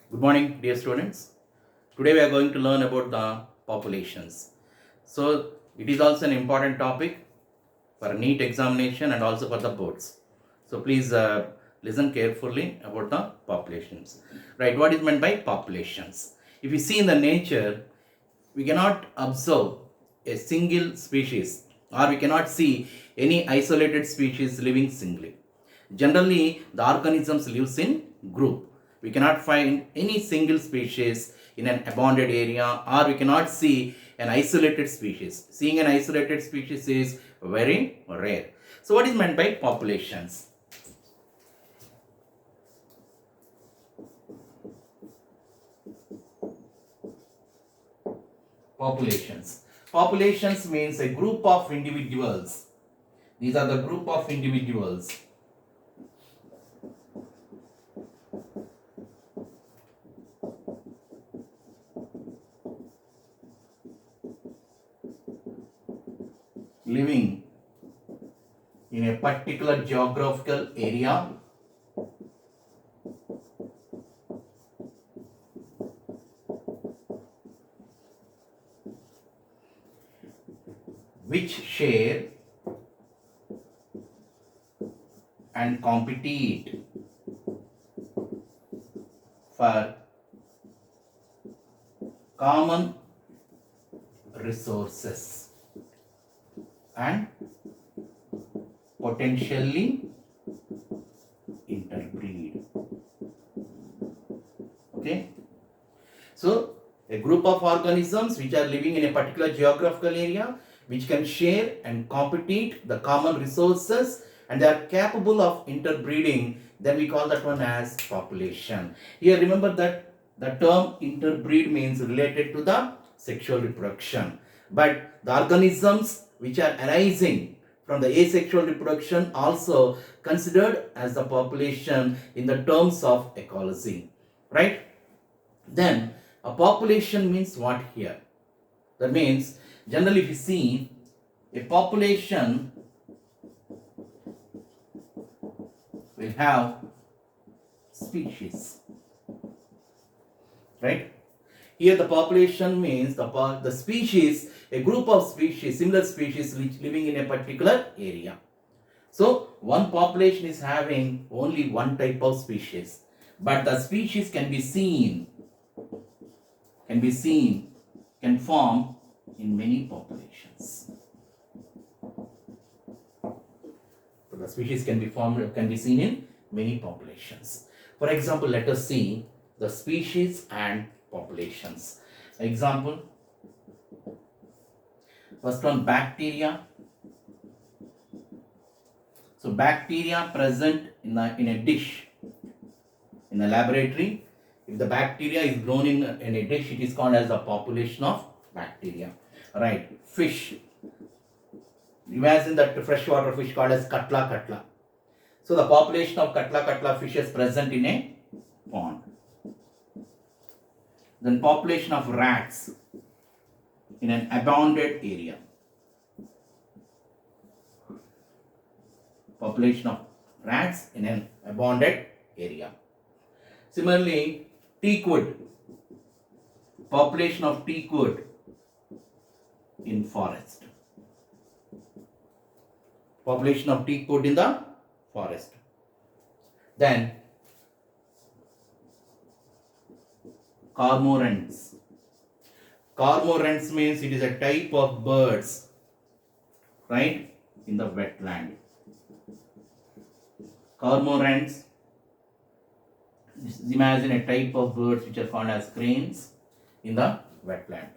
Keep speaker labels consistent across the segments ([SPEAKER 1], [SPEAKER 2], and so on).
[SPEAKER 1] Good morning, dear students. Today we are going to learn about the populations. So it is also an important topic for a NEET examination and also for the boards. So please listen carefully about the populations. Right, what is meant by populations? If you see in the nature, we cannot observe a single species or we cannot see any isolated species living singly. Generally, the organisms lives in group. We cannot find any single species in an abandoned area or we cannot see an isolated species. Seeing an isolated species is very rare. So what is meant by populations? Populations. Populations means a group of individuals. These are the group of individuals living in a particular geographical area which share and compete for common resources and potentially interbreed. Okay, so a group of organisms which are living in a particular geographical area which can share and compete the common resources and they are capable of interbreeding, then we call that one as population. Here remember that the term interbreed means related to the sexual reproduction, but the organisms which are arising from the asexual reproduction also considered as the population in the terms of ecology, right? Then a population means what here? That means generally if you see a population will have species, right? Here the population means the species, a group of species, similar species which living in a particular area. So one population is having only one type of species, but the species can form in many populations. So the species can be seen in many populations. For example, let us see the species and populations. Example, first one, bacteria. So bacteria present in a dish in a laboratory. If the bacteria is grown in a dish, it is called as the population of bacteria. Right. Fish. Imagine that freshwater fish called as katla. So the population of katla fish is present in a pond. Then population of rats in an abandoned area. Population of rats in an abandoned area. Similarly, teakwood. Population of teakwood in forest. Population of teakwood in the forest. Then cormorants. Cormorants means it is a type of birds, right, in the wetland. Cormorants, imagine a type of birds which are called as cranes in the wetland.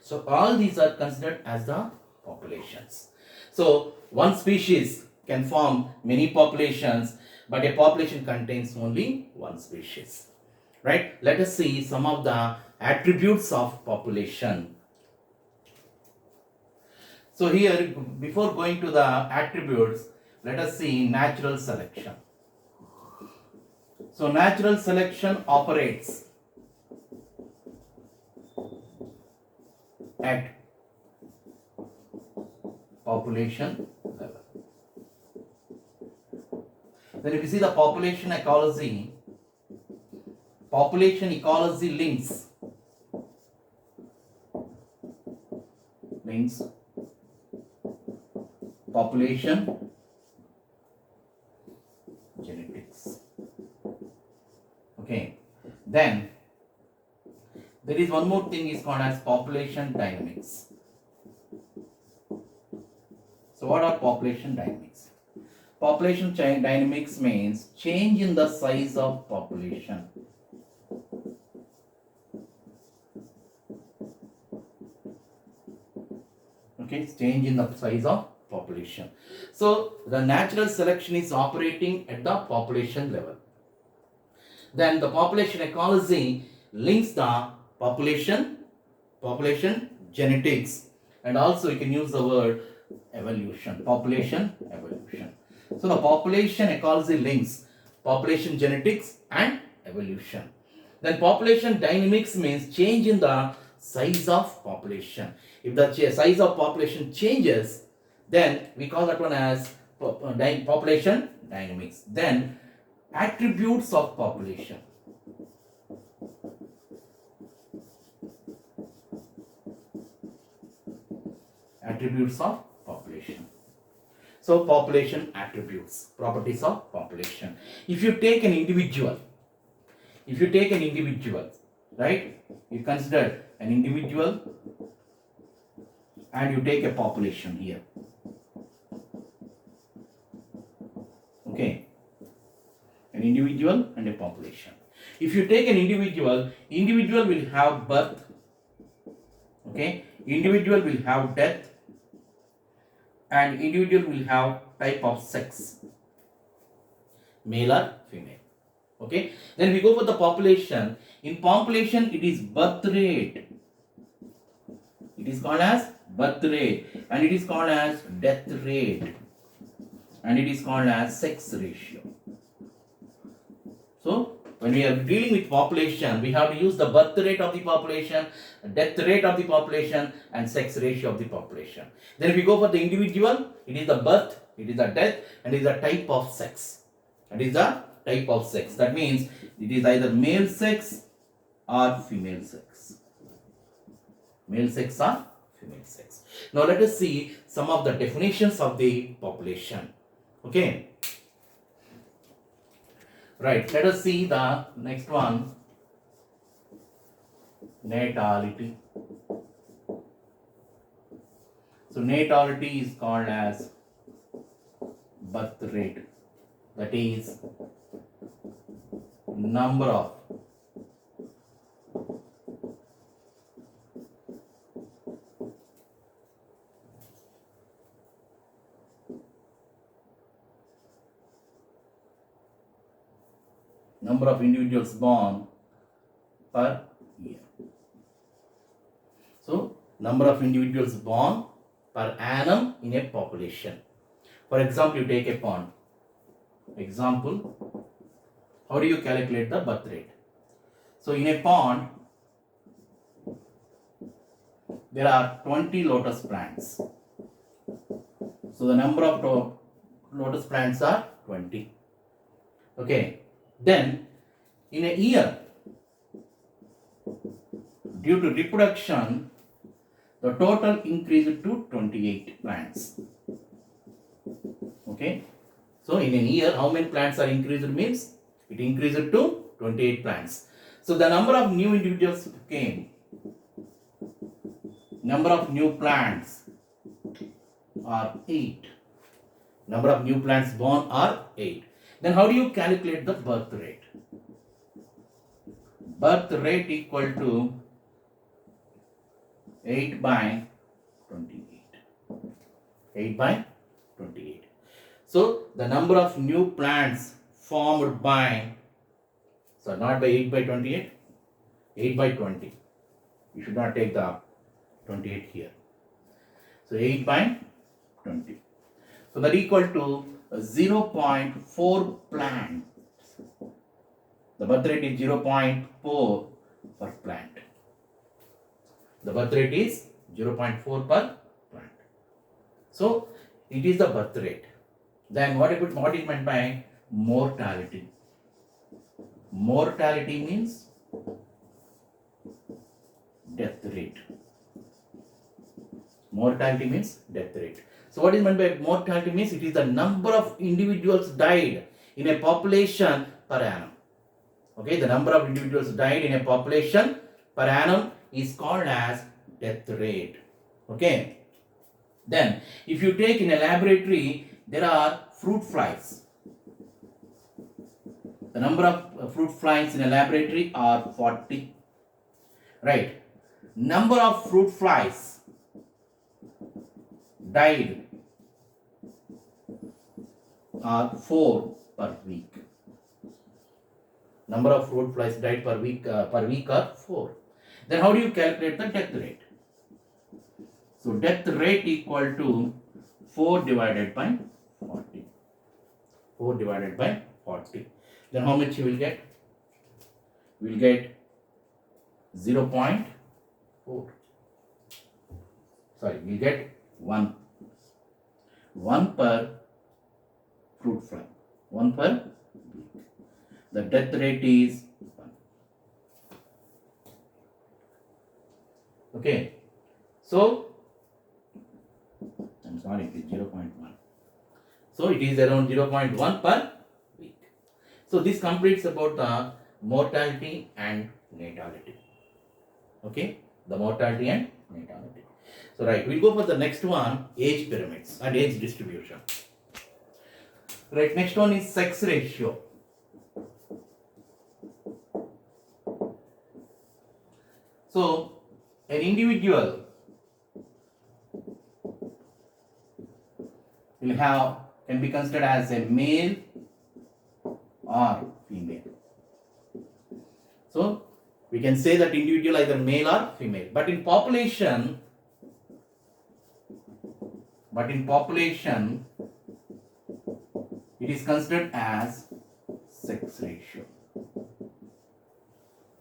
[SPEAKER 1] So all these are considered as the populations. So one species can form many populations, but a population contains only one species. Right? Let us see some of the attributes of population. So here, before going to the attributes, let us see natural selection. So natural selection operates at population level. Then if you see the population ecology population ecology links population genetics. Okay, then there is one more thing is called as population dynamics. So what are population dynamics? Population dynamics means change in the size of population. Okay, change in the size of population. So the natural selection is operating at the population level. Then the population ecology links the population genetics, and also you can use the word evolution, population evolution. So the population ecology links population genetics and evolution. Then population dynamics means change in the size of population. If the size of population changes, then we call that one as population dynamics. Then attributes of population. Attributes of population. So population attributes, properties of population. If you take an individual, right? You consider an individual and you take a population here. Okay, an individual and a population. If you take an individual will have birth, okay, individual will have death, and individual will have type of sex, male or female. Okay, then we go for the population. In population, it is birth rate. It is called as birth rate, and it is called as death rate, and it is called as sex ratio. So when we are dealing with population, we have to use the birth rate of the population, death rate of the population, and sex ratio of the population. Then if we go for the individual, it is the birth, it is the death, and it is the type of sex. That is the type of sex. That means it is either male sex or female sex. Male sex or female sex. Now let us see some of the definitions of the population. Okay. Right, let us see the next one. Natality. So natality is called as birth rate. That is number of individuals born per year. So number of individuals born per annum in a population. For example, you take a pond. Example, how do you calculate the birth rate? So in a pond, there are 20 lotus plants. So the number of lotus plants are 20. Okay. Then in a year, due to reproduction, the total increased to 28 plants. Okay. So in a year, how many plants are increased means it increased to 28 plants. So the number of new individuals came. Number of new plants are 8. Number of new plants born are 8. Then how do you calculate the birth rate? Birth rate equal to 8 by 28. 8 by 28. So the number of new plants formed by, so not by 8 by 28, 8 by 20. You should not take the 28 here. So 8 by 20. So that equal to 0.4 plants. The birth rate is 0.4 per plant. The birth rate is 0.4 per plant. So it is the birth rate. Then what is meant by mortality? Mortality means death rate. Mortality means death rate. So what is meant by mortality means it is the number of individuals died in a population per annum. Okay, the number of individuals died in a population per annum is called as death rate. Okay. Then if you take in a laboratory, there are fruit flies. The number of fruit flies in a laboratory are 40. Right. Number of fruit flies died are 4 per week. Number of fruit flies died per week are 4. Then how do you calculate the death rate? So death rate equal to 4 divided by 40. 4 divided by 40. Then how much you will get? You will get 0.4. Sorry, you get 1. 1 per fruit fly. 1 per week. The death rate is 1. Okay. So, I'm sorry, it is 0.1. So, it is around 0.1 per week. So, this completes about the mortality and natality. Okay. The mortality and natality. So, right, we'll go for the next one, age pyramids and age distribution. Right, next one is sex ratio. So, an individual can be considered as a male or female. So, we can say that individual either male or female. But in population, it is considered as sex ratio.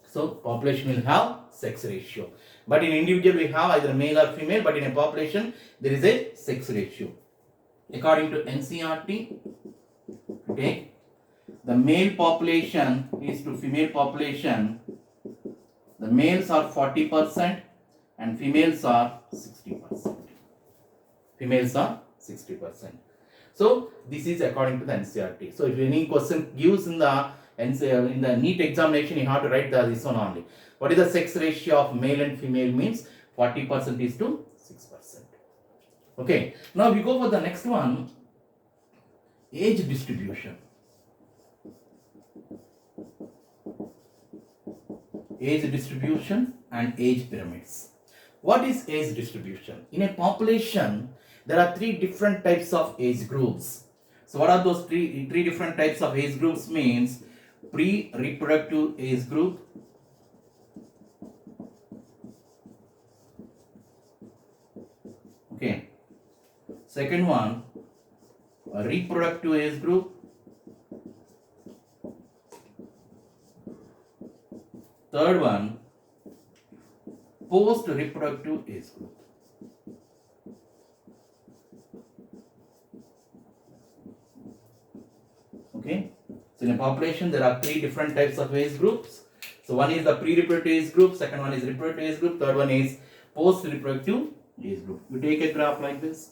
[SPEAKER 1] So, population will have sex ratio. But in individual, we have either male or female. But in a population, there is a sex ratio. According to NCERT, okay, the male population is to female population. The males are 40% and females are 60%. Females are 60%. So this is according to the NCERT. So if any question gives in the NEET examination, you have to write this one only. What is the sex ratio of male and female means 40% is to 6%. Okay. Now we go for the next one, age distribution. Age distribution and age pyramids. What is age distribution? In a population, there are 3 different types of age groups. So what are those three different types of age groups means? Pre-reproductive age group, okay. Second one, a reproductive age group. Third one, post-reproductive age group. Okay. So in a population, there are 3 different types of age groups. So one is the pre-reproductive age group, second one is reproductive age group, third one is post-reproductive age group. You take a graph like this.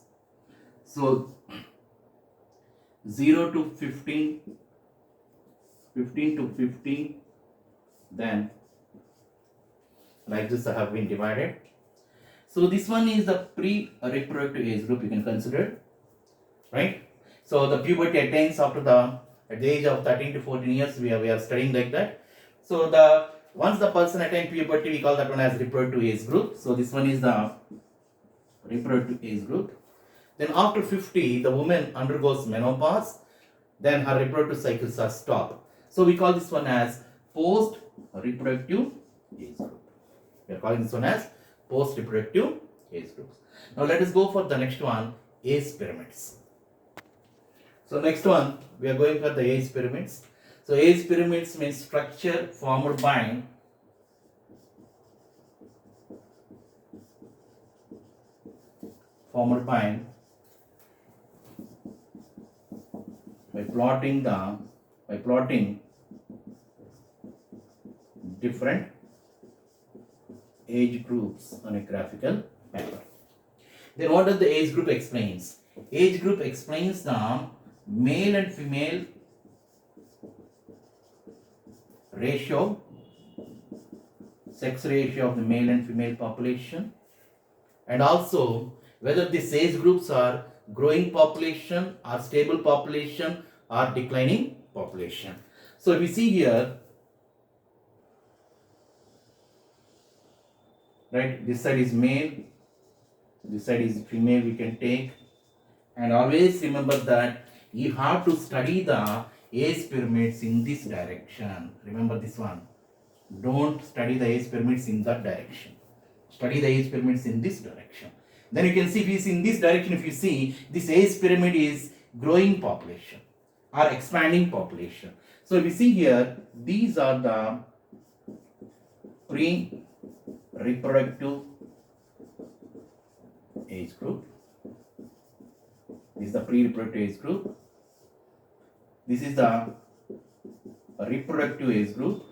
[SPEAKER 1] So 0 to 15, 15 to 50, then like this I have been divided. So this one is the pre-reproductive age group you can consider, right? So the puberty attains at the age of 13 to 14 years, we are studying like that. So once the person attains puberty, we call that one as reproductive age group. So this one is the reproductive age group. Then after 50, the woman undergoes menopause, then her reproductive cycles are stopped. So we call this one as post-reproductive age group. We are calling this one as post-reproductive age groups. Now let us go for the next one, age pyramids. So next one, we are going for the age pyramids. So age pyramids means structure formed by plotting different age groups on a graphical paper. Then what does the age group explains? Age group explains the male and female ratio, sex ratio of the male and female population, and also whether these age groups are growing population or stable population or declining population. So we see here, right, this side is male, this side is female, we can take, and always remember that you have to study the age pyramids in this direction. Remember this one. Don't study the age pyramids in that direction. Study the age pyramids in this direction. Then you can see, if you see in this direction, if you see, this age pyramid is growing population or expanding population. So we see here, these are the pre-reproductive age group. This is the pre-reproductive age group. This is the reproductive age group.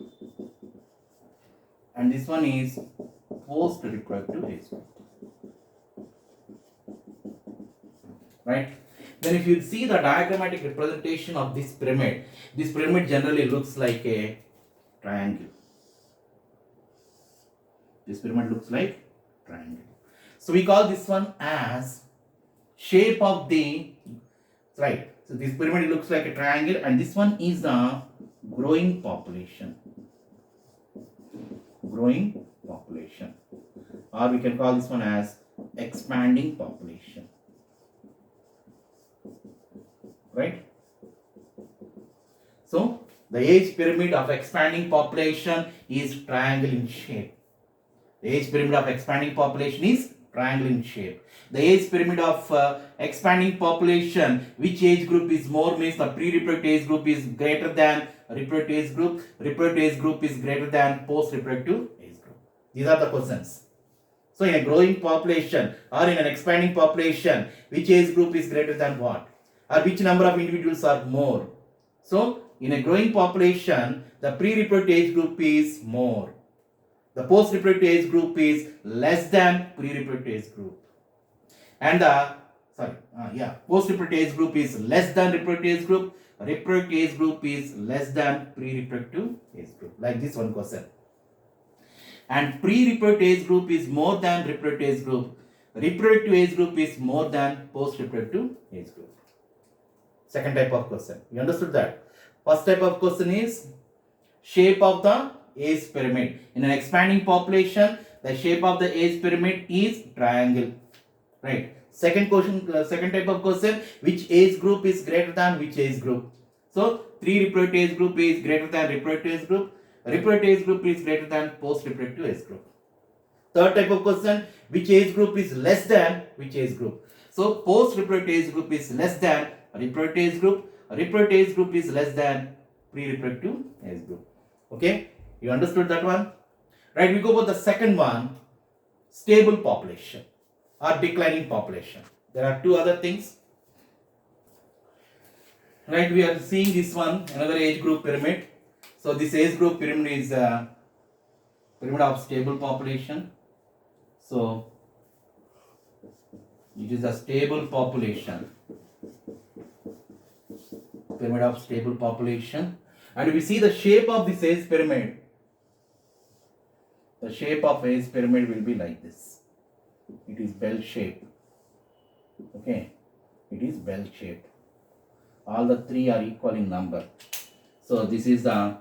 [SPEAKER 1] And this one is post-reproductive age group. Right? Then if you see the diagrammatic representation of this pyramid generally looks like a triangle. This pyramid looks like triangle. So we call this one as shape of the, right. So this pyramid looks like a triangle, and this one is the growing population. Growing population. Or we can call this one as expanding population. Right? So the age pyramid of expanding population is triangle in shape. The age pyramid of expanding population is triangle in shape. The age pyramid of expanding population, which age group is more, means the pre-reproductive age group is greater than reproductive age group. Reproductive age group is greater than post-reproductive age group. These are the questions. So in a growing population or in an expanding population, which age group is greater than what? Or which number of individuals are more? So in a growing population, the pre-reproductive age group is more. The post-reproductive age group is less than pre-reproductive age group. And the post-reproductive age group is less than reproductive age group. Reproductive age group is less than pre-reproductive age group. Like this one question. And pre-reproductive age group is more than reproductive age group. Reproductive age group is more than post-reproductive age group. Second type of question. You understood that? First type of question is shape of the age pyramid. In an expanding population, the shape of the age pyramid is triangle. Right? Second type of question, which age group is greater than which age group? So, pre-reproductive age group is greater than reproductive age group. Reproductive age group is greater than post-reproductive age group. Third type of question, which age group is less than which age group? So, post-reproductive age group is less than reproductive age group. Reproductive age group is less than pre-reproductive age group. Okay? You understood that one? Right, we go for the second one, stable population or declining population. There are two other things. Right, we are seeing this one, another age group pyramid. So this age group pyramid is a pyramid of stable population. So it is a stable population. Pyramid of stable population. And we see the shape of this age pyramid. The shape of age pyramid will be like this. It is bell shaped. Okay, it is bell shaped. All the three are equal in number. So this is the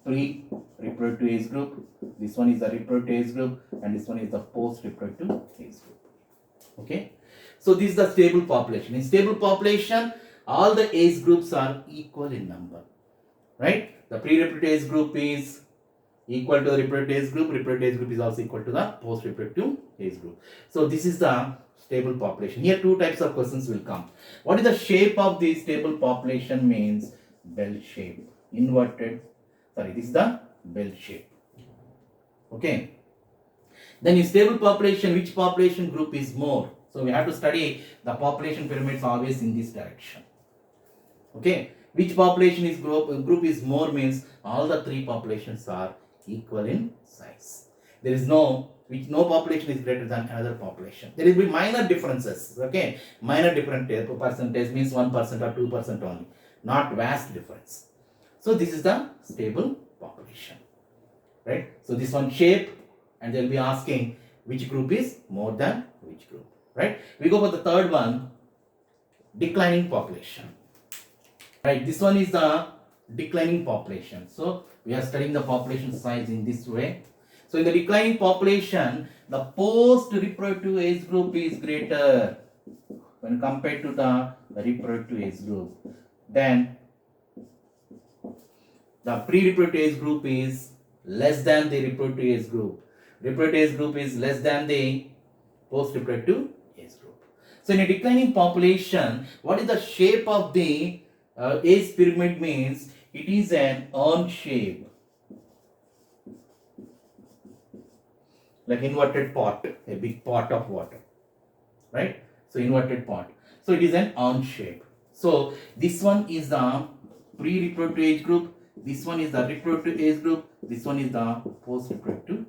[SPEAKER 1] pre-reproductive age group. This one is the reproductive age group, and this one is the post-reproductive age group. Okay, so this is the stable population. In stable population, all the age groups are equal in number. Right? The pre-reproductive age group is equal to the reproductive age group. Reproductive age group is also equal to the post-reproductive age group. So this is the stable population. Here two types of questions will come. What is the shape of the stable population? Means bell shape. Inverted. Sorry, this is the bell shape. Okay. Then in stable population, which population group is more? So we have to study the population pyramids always in this direction. Okay. Which population is group is more means all the three populations are equal in size. There is no population is greater than another population. There will be minor differences. Okay, minor different percentage means 1% or 2% only, not vast difference. So this is the stable population, right? So this one shape, and they'll be asking which group is more than which group, right? We go for the third one, declining population. Right, this one is the declining population. So we are studying the population size in this way. So in the declining population, the post-reproductive age group is greater when compared to the reproductive age group. Then the pre-reproductive age group is less than the reproductive age group. Reproductive age group is less than the post-reproductive age group. So in a declining population, what is the shape of the age pyramid means? It is an urn shape, like inverted pot, a big pot of water, right? So inverted pot. So it is an urn shape. So this one is the pre-reproductive age group. This one is the reproductive age group. This one is the post-reproductive.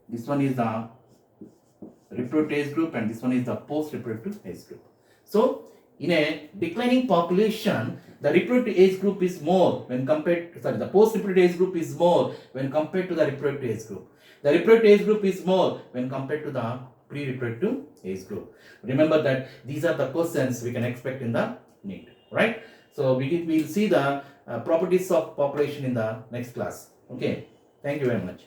[SPEAKER 1] This one is the reproductive age group, and this one is the post-reproductive age group. So in a declining population, the reproductive age group is more when compared to, the post-reproductive age group is more when compared to the reproductive age group. The reproductive age group is more when compared to the pre-reproductive age group. Remember that these are the questions we can expect in the NEET, right? So we will see the properties of population in the next class. Okay, thank you very much.